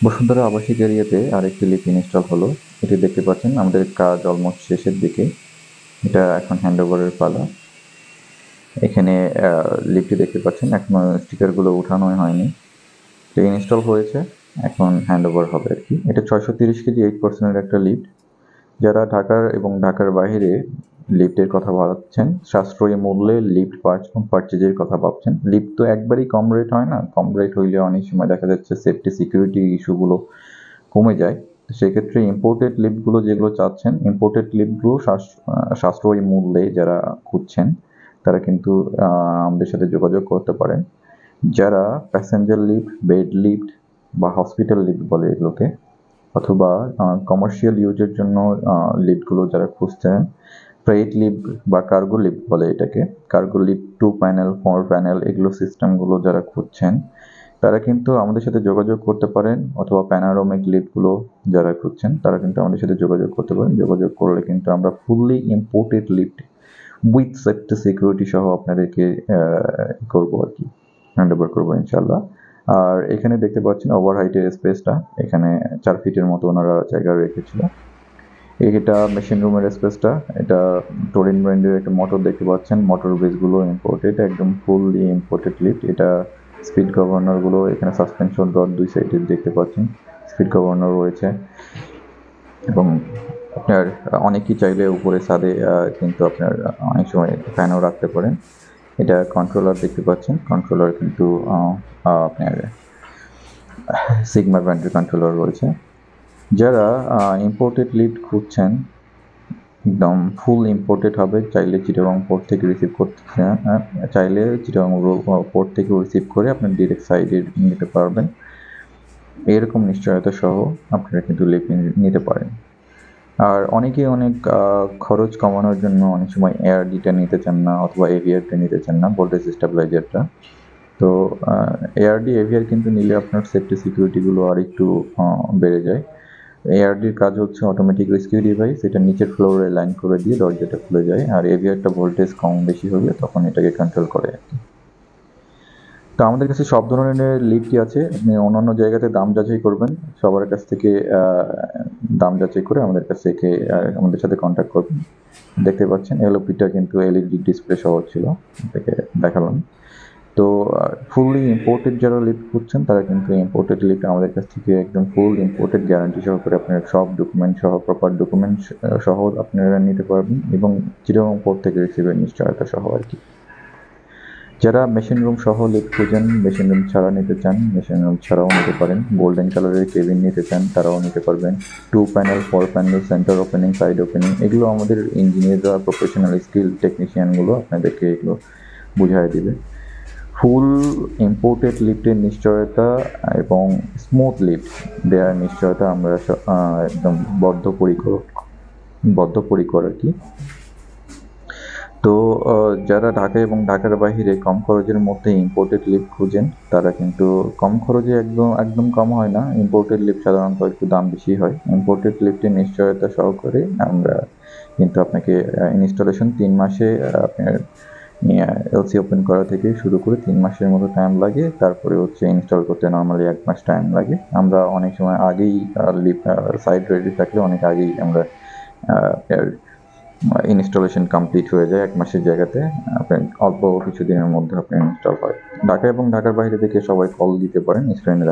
বসুন্ধরা আবাসিক এরিয়াতে আরেকটি লিফট ইনস্টল হলো। এটি দেখতে পাচ্ছেন আমাদের কাজ অলমোস্ট শেষের দিকে। এটা এখন হ্যান্ডওভারের পালা। এখানে লিফটটি দেখতে পাচ্ছেন এখনো স্টিকারগুলো উঠানোই হয়নি। এটা ইনস্টল হয়েছে, এখন হ্যান্ডওভার হবে আর কি। এটা 630 কেজি 8% একটা লিফট। যারা ঢাকার এবং ঢাকার বাইরে লিফটের কথা ভাবছেন, সাশ্রয়ী মূল্যে লিফট পারচেজের কথা ভাবছেন, লিফট তো একবারই কম রেট হয় না। কম রেট হইলে অনেক সময় দেখা যাচ্ছে সেফটি সিকিউরিটি ইস্যুগুলো কমে যায়। সেক্ষেত্রে ইম্পোর্টেড লিফটগুলো যেগুলো চাচ্ছেন, ইম্পোর্টেড লিফটগুলো সাশ্রয়ী মূল্যে যারা খুঁজছেন তারা কিন্তু আমাদের সাথে যোগাযোগ করতে পারেন। যারা প্যাসেঞ্জার লিফট, বেড লিফট বা হসপিটাল লিফট বলে এগুলোকে, অথবা কমার্শিয়াল ইউজের জন্য লিফটগুলো যারা খুঁজছেন, ফ্রেইট লিফট বা কার্গো লিফট বলে এটাকে, কার্গো লিফট 2 প্যানেল 4 প্যানেল এগুলো সিস্টেমগুলো যারা খুঁজছেন তারা কিন্তু আমাদের সাথে যোগাযোগ করতে পারেন। অথবা প্যানারোমিক লিফটগুলো যারা খুঁজছেন তারা কিন্তু আমাদের সাথে যোগাযোগ করতে পারেন। যোগাযোগ করলে কিন্তু আমরা fully imported lift with safety security সহ আপনাদেরকে করবো আর কি, হ্যান্ডওভার করবো ইনশাল্লাহ। আর এখানে দেখতে পাচ্ছেন ওভার হাইটের স্পেসটা, এখানে 4 ফিটের মতো ওনারা জায়গা রেখেছিল। এটা মেশিন রুমের স্পেসটা, এটা টোরিন ব্র্যান্ডের একটা মোটর দেখতে পাচ্ছেন, মোটর বেসগুলো ইম্পোর্টেড, একদম ফুললি ইম্পোর্টেড লিফট। এটা স্পিড গভর্নরগুলো এখানে সাসপেনশন রড 2 সাইডে দেখতে পাচ্ছেন, স্পিড গভর্নর রয়েছে। এবং আপনার অনেকেই চাইলে উপরে ছাদে কিন্তু আপনার অনেক সময় ফ্যানও রাখতে পারেন। এটা কন্ট্রোলার দেখতে পাচ্ছেন, কন্ট্রোলার কিন্তু আপনার সিগমা ব্র্যান্ডের কন্ট্রোলার রয়েছে। যারা ইম্পোর্টেড লিফট খুঁজছেন, একদম ফুল ইম্পোর্টেড হবে, চাইলে চিটাগং পোর্ট থেকে রিসিভ করতে চাইলে চিটাগং পোর্ট থেকে রিসিভ করে আপনার ডিরেক্ট সাইডে নিতে পারবেন। এরকম নিশ্চয়তা সহ আপনারা কিন্তু লিফট নিতে পারেন। আর অনেকেই অনেক খরচ কমানোর জন্য অনেক সময় এআরডিটা নিতে চান না, অথবা এভিআরটা নিতে চান না, ভোল্টেজ স্টেবিলাইজারটা। তো এআরডি এভিআর কিন্তু নিলে আপনার সেফটি সিকিউরিটিগুলো আর একটু বেড়ে যায়। এআরডির কাজ হচ্ছে অটোমেটিক রেস্কিউ ডিভাইস, এটা নিচের ফ্লোরে লাইন করে দিয়ে দরজাটা খুলে যায়। আর এভিআরটা ভোল্টেজ কম বেশি হলে তখন এটাকে কন্ট্রোল করে আর কি। তো আমাদের কাছে সব ধরনের লিফটই আছে। আপনি অন্যান্য জায়গাতে দাম যাচাই করবেন, সবার কাছ থেকে দাম যাচাই করে আমাদের সাথে কন্ট্যাক্ট করবেন। দেখতে পাচ্ছেন এলওপিটা কিন্তু এলইডি ডিসপ্লে সহ ছিল, আপনাকে দেখালাম। তো ফুললি ইম্পোর্টেড যারা লিফট খুঁজছেন তারা কিন্তু ইম্পোর্টেড লিফট আমাদের কাছ থেকে একদম ফুল ইম্পোর্টেড গ্যারান্টি সহকারে আপনার সব ডকুমেন্ট সহ, প্রপার ডকুমেন্ট সহ আপনারা নিতে পারবেন, এবং চিটাগং পোর্ট থেকে রিসিভের নিশ্চয়তা সহ আর কি। যারা মেশিন রুম সহ লিফট খুঁজেন, মেশিন রুম ছাড়া নিতে চান, মেশিন রুম ছাড়াও নিতে পারেন। গোল্ডেন কালারের কেবিন নিতে চান, তারাও নিতে পারবেন। 2 panel 4 panel, centre opening, side opening, এগুলো আমাদের ইঞ্জিনিয়াররা, প্রফেশনাল স্কিল টেকনিশিয়ানগুলো আপনাদেরকে এগুলো বুঝাই দিবে। ফুল ইম্পোর্টেড লিফটের নিশ্চয়তা এবং স্মুথ লিফট দেওয়ার নিশ্চয়তা আমরা একদম বদ্ধপরিকর আর কি। তো যারা ঢাকা এবং ঢাকার বাইরে কম খরচের মধ্যে ইম্পোর্টেড লিফট খুঁজেন তারা কিন্তু, কম খরচে একদম কম হয় না, ইম্পোর্টেড লিফট সাধারণত একটু দাম বেশি হয়। ইম্পোর্টেড লিফটের নিশ্চয়তা সহকারে আমরা কিন্তু আপনাকে ইনস্টলেশন 3 মাসে আপনার এলসি ওপেন করা থেকে শুরু করে 3 মাসের মতো টাইম লাগে। তারপরে হচ্ছে ইনস্টল করতে নর্মালি 1 মাস টাইম লাগে। আমরা অনেক সময় আগেই সাইট রেডি থাকলে অনেক আগেই আমরা ইনস্টলেশন কমপ্লিট হয়ে যায় 1 মাসের জায়গাতে আপনার অল্প কিছু দিনের মধ্যে আপনার ইনস্টল হয়। ঢাকা এবং ঢাকার বাইরে থেকে সবাই কল দিতে পারেন, স্ক্রিনে